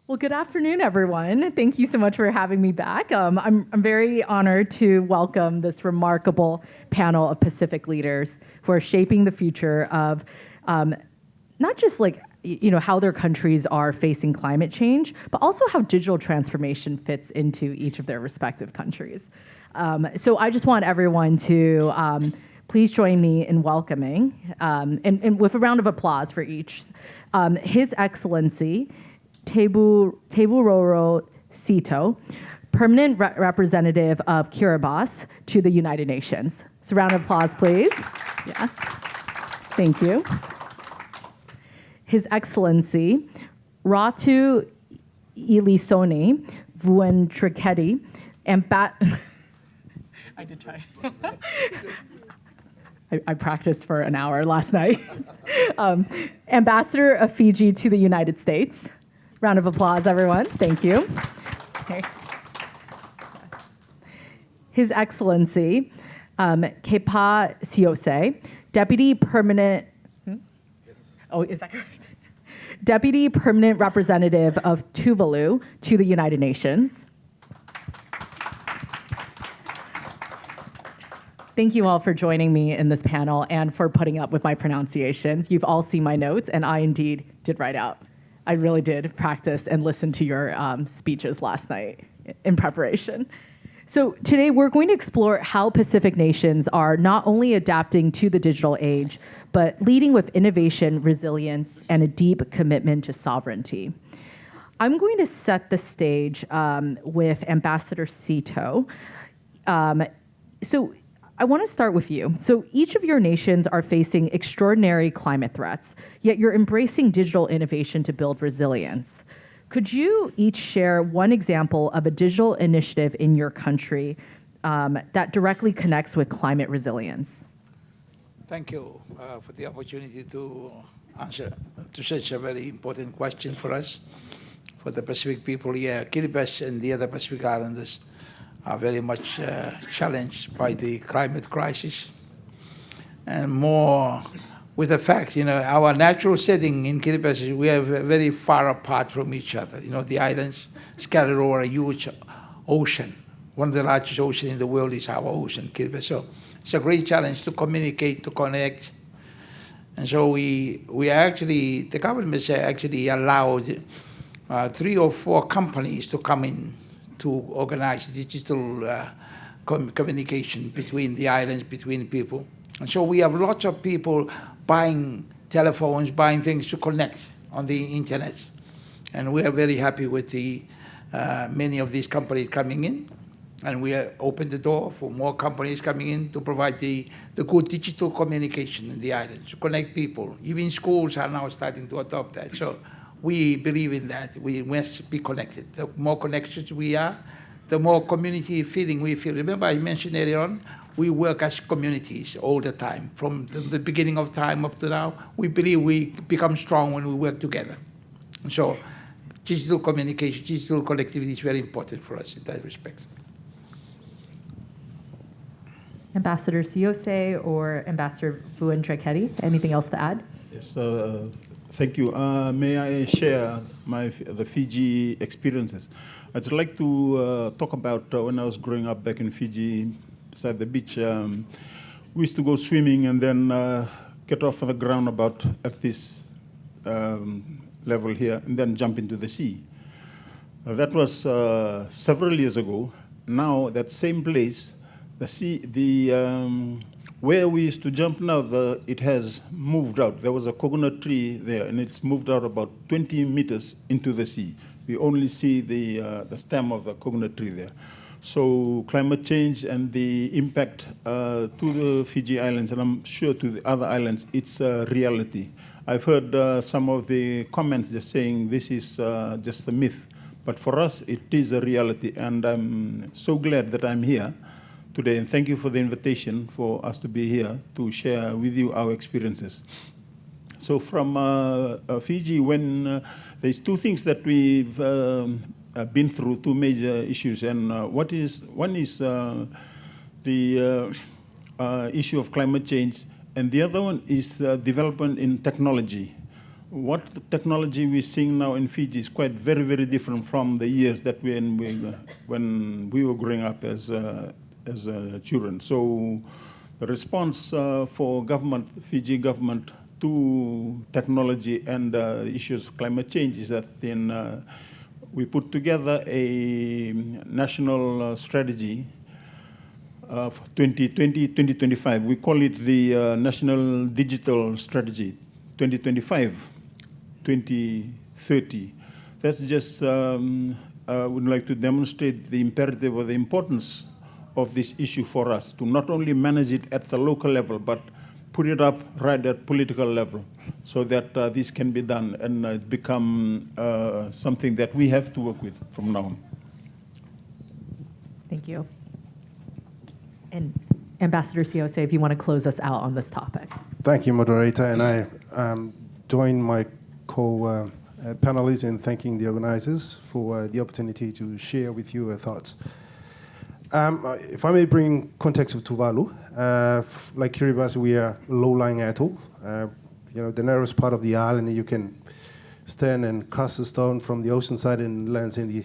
Well, good afternoon, everyone. Thank you so much for having me back. I'm very honored to welcome this remarkable panel of Pacific leaders who are shaping the future of not just how their countries are facing climate change, but also how digital transformation fits into each of their respective countries. So I just want everyone to please join me in welcoming, and with a round of applause for each, His Excellency Teburoro Tito, Permanent Representative of Kiribati to the United Nations. So round of applause, please. Yeah. Thank you. His Excellency Ratu Ilisoni Vuidreket, I did try. I practiced for an hour last night. Ambassador of Fiji to the United States. Round of applause, everyone. Thank you. Okay. His Excellency Kepa Siose, Deputy Permanent. Oh, is that correct? Deputy Permanent Representative of Tuvalu to the United Nations. Thank you all for joining me in this panel and for putting up with my pronunciations. You've all seen my notes, and I indeed did write out. I really did practice and listen to your speeches last night in preparation. So today we're going to explore how Pacific nations are not only adapting to the digital age, but leading with innovation, resilience, and a deep commitment to sovereignty. I'm going to set the stage with Ambassador Tito. So I want to start with you. So each of your nations are facing extraordinary climate threats, yet you're embracing digital innovation to build resilience. Could you each share one example of a digital initiative in your country that directly connects with climate resilience? Thank you for the opportunity to answer to such a very important question for us, for the Pacific people here. Kiribati and the other Pacific Islanders are very much challenged by the climate crisis, and more with the fact, our natural setting in Kiribati, we are very far apart from each other. The islands scattered over a huge ocean. One of the largest oceans in the world is our ocean, Kiribati. So it's a great challenge to communicate, to connect. And so the government actually allowed 3 or 4 companies to come in to organize digital communication between the islands, between people. And so we have lots of people buying telephones, buying things to connect on the internet. And we are very happy with the many of these companies coming in. And we opened the door for more companies coming in to provide the good digital communication in the islands, to connect people. Even schools are now starting to adopt that. So we believe in that. We must be connected. The more connections we are, the more community feeling we feel. Remember, I mentioned earlier on, we work as communities all the time. From the beginning of time up to now, we believe we become strong when we work together. And so digital communication, digital connectivity is very important for us in that respect. Ambassador Siose or Ambassador Vuidreket, anything else to add? Yes, thank you. May I share the Fiji experiences? I'd like to talk about when I was growing up back in Fiji, beside the beach. We used to go swimming and then get off the ground about at this level here and then jump into the sea. That was several years ago. Now that same place, the sea, where we used to jump now, it has moved out. There was a coconut tree there, and it's moved out about 20 meters into the sea. We only see the stem of the coconut tree there. So climate change and the impact to the Fiji Islands, and I'm sure to the other islands, it's a reality. I've heard some of the comments just saying this is just a myth, but for us, it is a reality, and I'm so glad that I'm here today, and thank you for the invitation for us to be here to share with you our experiences. So from Fiji, when there's 2 things that we've been through, 2 major issues, and one is the issue of climate change, and the other one is development in technology. what the technology we're seeing now in Fiji is quite very, very different from the years that when we were growing up as children. So the response for government, Fiji government, to technology and issues of climate change is that we put together a national strategy for 2020-2025. We call it the National Digital Strategy 2025-2030. That's just, I would like to demonstrate the imperative or the importance of this issue for us to not only manage it at the local level, but put it up right at political level so that this can be done and become something that we have to work with from now on. Thank you. And Ambassador Siose, if you want to close us out on this topic. Thank you, Moderator. And I join my co-panelists in thanking the organizers for the opportunity to share with you our thoughts. If I may bring context of Tuvalu, like Kiribati, we are low-lying atoll. The narrowest part of the island, you can stand and cast a stone from the ocean side and lands in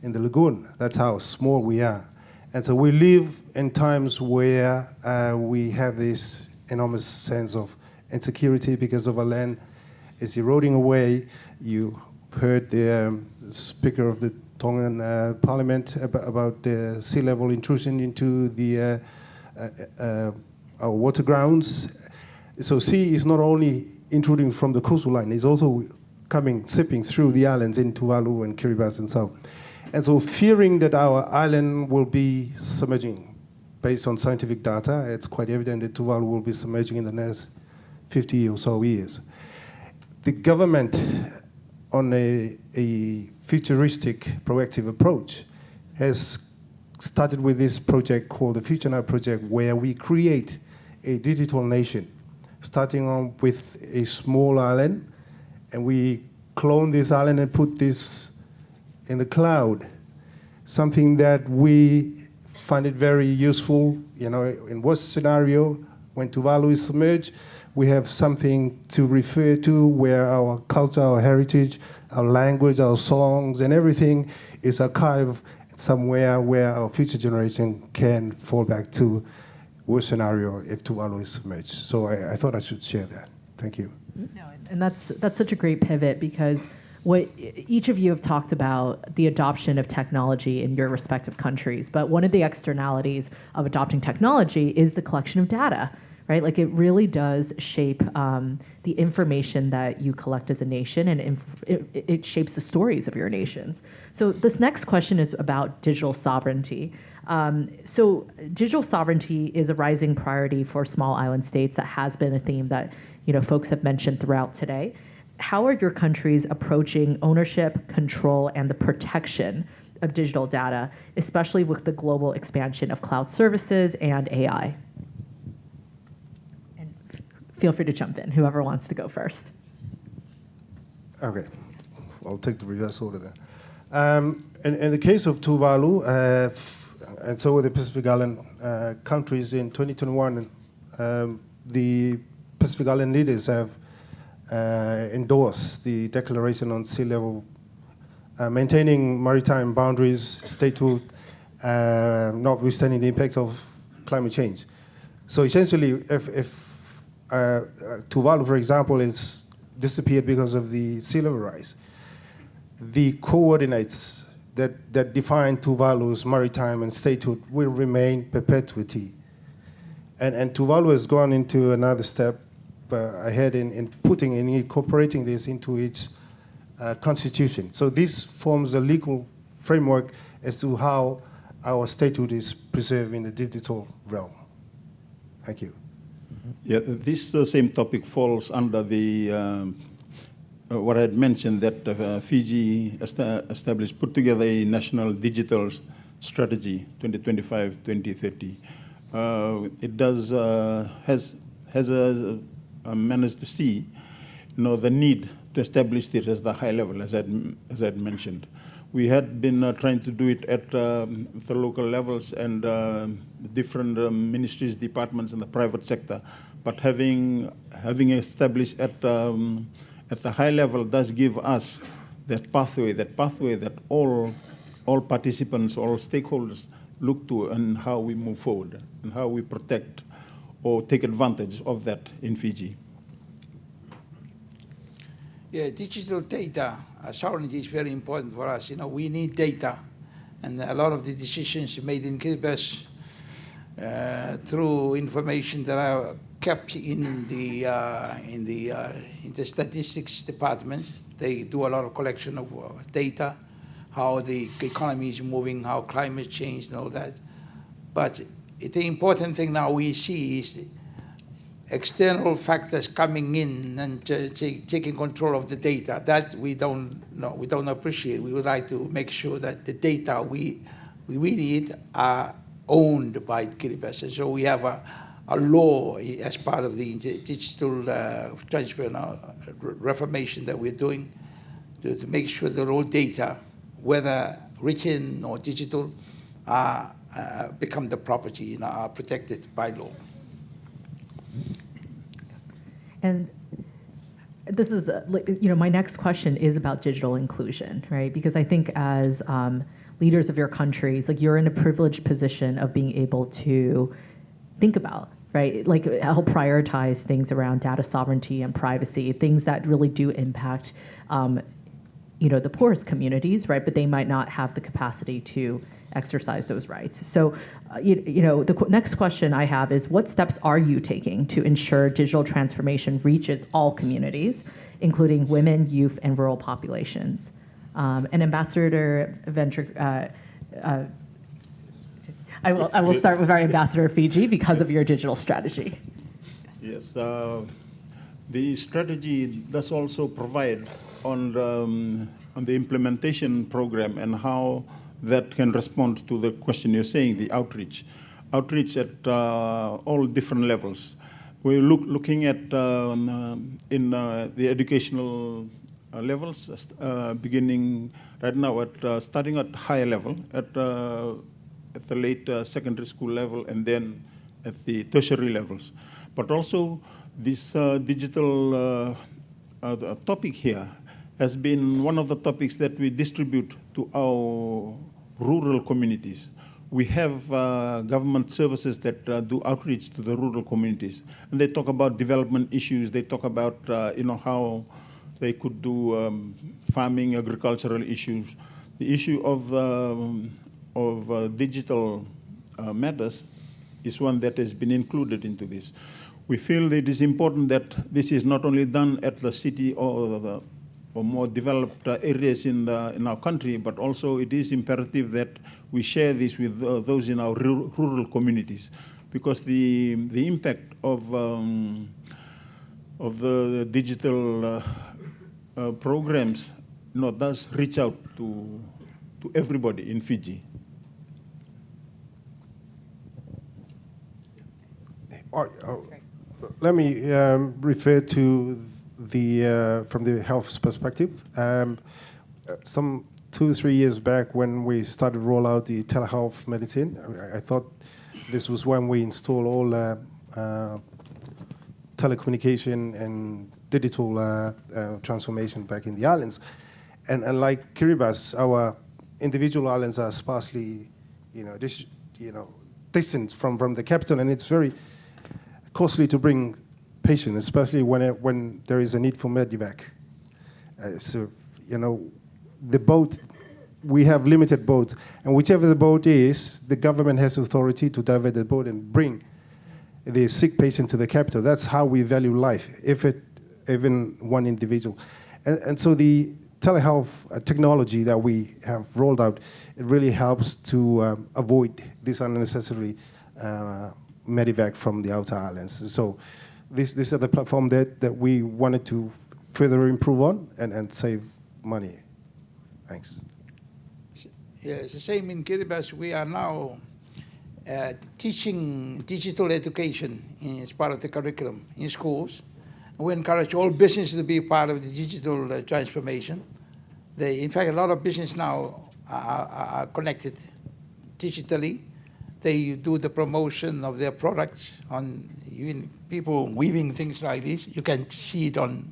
the lagoon. That's how small we are. And so we live in times where we have this enormous sense of insecurity because of our land is eroding away. You heard the Speaker of the Tongan Parliament about the sea level intrusion into our water grounds. So sea is not only intruding from the coastal line, it's also sipping through the islands in Tuvalu and Kiribati and so on. And so fearing that our island will be submerging, based on scientific data, it's quite evident that Tuvalu will be submerging in the next 50 or so years. The government, on a futuristic, proactive approach, has started with this project called the Future Now Project, where we create a digital nation, starting on with a small island, and we clone this island and put this in the cloud, something that we find it very useful. In worst scenario, when Tuvalu is submerged, we have something to refer to where our culture, our heritage, our language, our songs, and everything is archived somewhere where our future generation can fall back to worst scenario if Tuvalu is submerged. So I thought I should share that. Thank you. No, and that's such a great pivot, because what each of you have talked about the adoption of technology in your respective countries, but one of the externalities of adopting technology is the collection of data, right? Like, it really does shape the information that you collect as a nation, and it shapes the stories of your nations. So this next question is about digital sovereignty. So digital sovereignty is a rising priority for small island states. That has been a theme that folks have mentioned throughout today. How are your countries approaching ownership, control, and the protection of digital data, especially with the global expansion of cloud services and AI? And feel free to jump in, whoever wants to go first. Okay, I'll take the reverse order then. In the case of Tuvalu, and so with the Pacific Island countries in 2021, the Pacific Island leaders have endorse the Declaration on Sea Level, maintaining maritime boundaries, statehood, notwithstanding the impact of climate change. So essentially, if Tuvalu, for example, is disappeared because of the sea level rise, the coordinates that define Tuvalu's maritime and statehood will remain perpetuity. And Tuvalu has gone into another step ahead in incorporating this into its constitution. So this forms a legal framework as to how our statehood is preserved in the digital realm. Thank you. Yeah, this same topic falls under the what I had mentioned, that Fiji put together a national digital strategy 2025-2030. It does has managed to see, the need to establish this as the high level, as I'd mentioned. We had been trying to do it at the local levels and different ministries, departments, and the private sector. But having established at at the high level does give us that pathway that all participants, all stakeholders look to, and how we move forward and how we protect or take advantage of that in Fiji. Yeah, digital data sovereignty is very important for us. We need data, and a lot of the decisions made in Kiribati through information that are kept in the statistics department. They do a lot of collection of data, how the economy is moving, how climate change and all that. But the important thing now we see is external factors coming in and taking control of the data. That we don't appreciate. We would like to make sure that the data we need are owned by Kiribati. So we have a law as part of the digital transfer reformation that we're doing to make sure that all data, whether written or digital, become the property, are protected by law. And this is, my next question is about digital inclusion, right? Because I think as leaders of your countries, you're in a privileged position of being able to think about, right? Help prioritize things around data sovereignty and privacy, things that really do impact, the poorest communities, right? But they might not have the capacity to exercise those rights. So, the next question I have is, what steps are you taking to ensure digital transformation reaches all communities, including women, youth, and rural populations? And Ambassador I will start with our Ambassador of Fiji because of your digital strategy. Yes, the strategy does also provide on the implementation program and how that can respond to the question you're saying, the outreach at all different levels. We're looking at in the educational levels, beginning right now at starting at higher level, at the late secondary school level, and then at the tertiary levels. But also this digital topic here has been one of the topics that we distribute to our rural communities. We have government services that do outreach to the rural communities, and they talk about development issues. They talk about how they could do farming, agricultural issues. The issue of digital matters is one that has been included into this. We feel that it is important that this is not only done at the city or more developed areas in our country, but also it is imperative that we share this with those in our rural communities, because the impact of the digital programs does reach out to everybody in Fiji. Let me refer to from the health perspective. Some 2-3 years back, when we started to roll out the telehealth medicine, I thought this was when we install all telecommunication and digital transformation back in the islands. And like Kiribati, our individual islands are sparsely, distant from the capital, and it's very costly to bring patients, especially when there is a need for medevac. The boat, we have limited boats, and whichever the boat is, the government has authority to divert the boat and bring the sick patient to the capital. That's how we value life, even one individual. And so the telehealth technology that we have rolled out, it really helps to avoid this unnecessary medevac from the outer islands. So this is the platform that we wanted to further improve on and save money. Thanks. Yeah, it's the same in Kiribati. We are now teaching digital education as part of the curriculum in schools. We encourage all businesses to be part of the digital transformation. In fact, a lot of business now are connected digitally. They do the promotion of their products on even people weaving things like this. You can see it on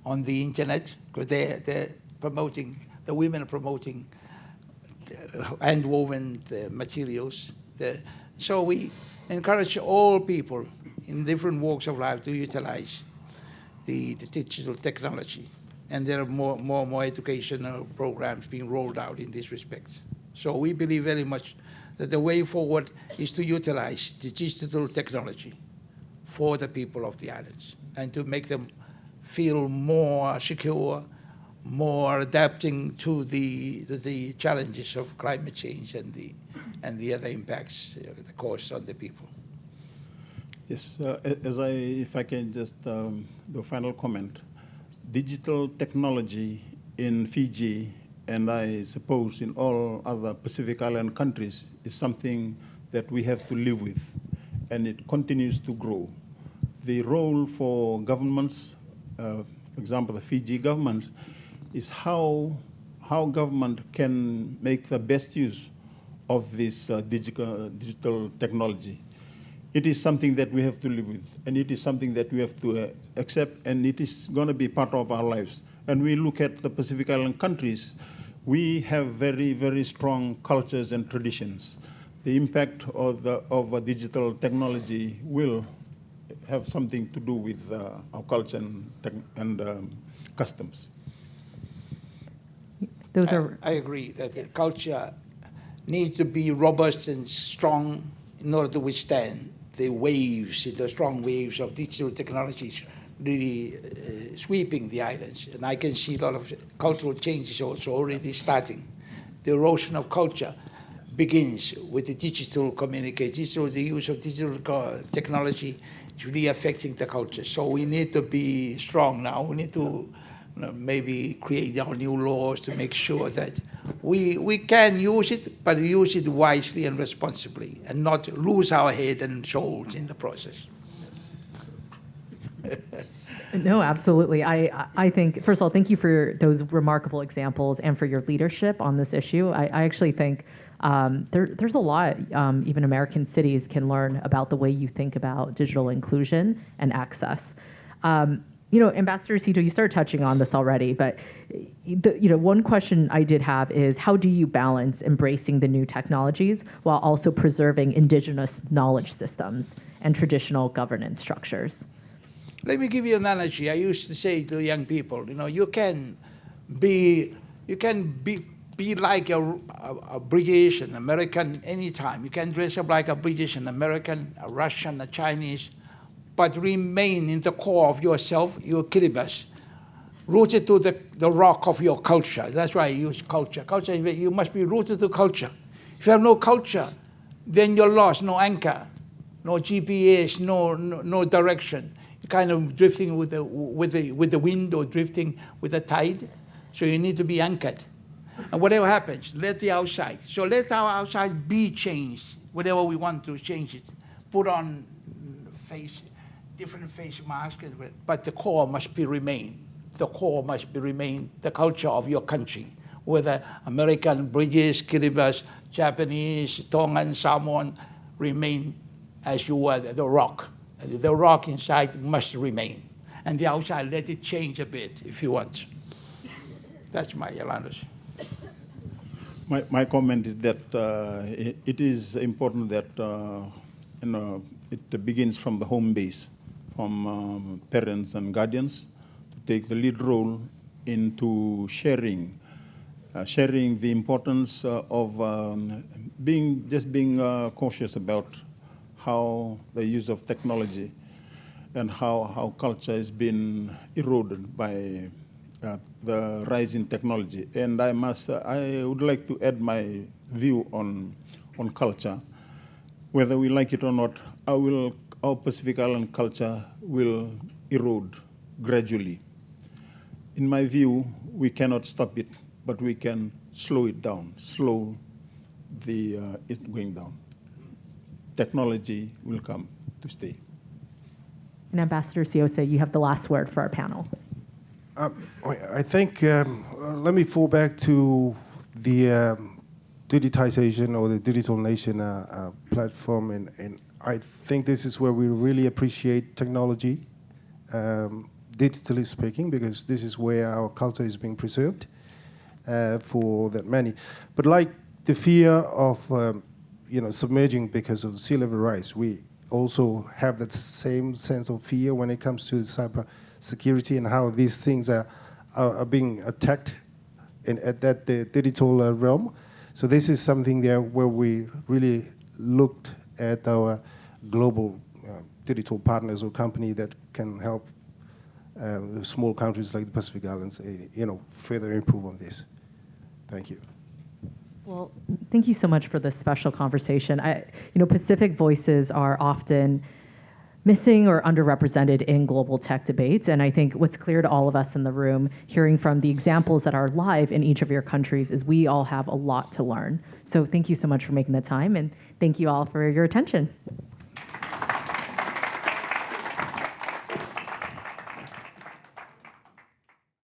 on the internet, because they're promoting, the women are promoting hand-woven materials. So we encourage all people in different walks of life to utilize the digital technology. And there are more educational programs being rolled out in this respect. So we believe very much that the way forward is to utilize the digital technology for the people of the islands and to make them feel more secure, more adapting to the challenges of climate change and the other impacts, the cost on the people. Yes, if I can just the final comment. Digital technology in Fiji, and I suppose in all other Pacific Island countries, is something that we have to live with, and it continues to grow. The role for governments, for example, the Fiji government, is how government can make the best use of this digital technology. It is something that we have to live with, and it is something that we have to accept, and it is going to be part of our lives. And we look at the Pacific Island countries, we have very, very strong cultures and traditions. The impact of digital technology will have something to do with our culture and customs. I agree that the culture needs to be robust and strong in order to withstand the waves, the strong waves of digital technologies really sweeping the islands. And I can see a lot of cultural changes also already starting. The erosion of culture begins with the digital communication. The use of digital technology is really affecting the culture. So we need to be strong now. We need to maybe create our new laws to make sure that we can use it, but use it wisely and responsibly, and not lose our head and souls in the process. No, absolutely. I think, first of all, thank you for those remarkable examples and for your leadership on this issue. I actually think there's a lot even American cities can learn about the way you think about digital inclusion and access. Ambassador Tito, you started touching on this already, but one question I did have is, how do you balance embracing the new technologies while also preserving indigenous knowledge systems and traditional governance structures? Let me give you an analogy. I used to say to young people, you can be like a British, an American anytime. You can dress up like a British, an American, a Russian, a Chinese, but remain in the core of yourself, your Kiribati, rooted to the rock of your culture. That's why I use culture. Culture, you must be rooted to culture. If you have no culture, then you're lost, no anchor, no GPS, no direction. You're kind of drifting with the wind or drifting with the tide. So you need to be anchored. And whatever happens, let the outside. So let our outside be changed, whatever we want to change it. Put on different face masks, but the core must remain. The core must remain the culture of your country, whether American, British, Kiribati, Japanese, Tongan, Samoan, remain as you were, the rock. The rock inside must remain. And the outside, let it change a bit if you want. That's my analysis. My comment is that it is important that it begins from the home base, from parents and guardians, to take the lead role into sharing the importance of being cautious about how the use of technology and how culture has been eroded by the rise in technology. And I would like to add my view on culture. Whether we like it or not, our Pacific Island culture will erode gradually. In my view, we cannot stop it, but we can slow it down, slow it going down. Technology will come to stay. And Ambassador Siose, you have the last word for our panel. I think, let me fall back to the digitization or the Digital Nation platform, and I think this is where we really appreciate technology. digitally speaking, because this is where our culture is being preserved for that many. But like the fear of submerging because of sea level rise, we also have that same sense of fear when it comes to cyber security and how these things are being attacked at that the digital realm. So this is something there where we really looked at our global digital partners or company that can help small countries like the Pacific Islands, further improve on this. Thank you. Well, thank you so much for this special conversation. Pacific voices are often missing or underrepresented in global tech debates, and I think what's clear to all of us in the room, hearing from the examples that are live in each of your countries, is we all have a lot to learn. So thank you so much for making the time, and thank you all for your attention.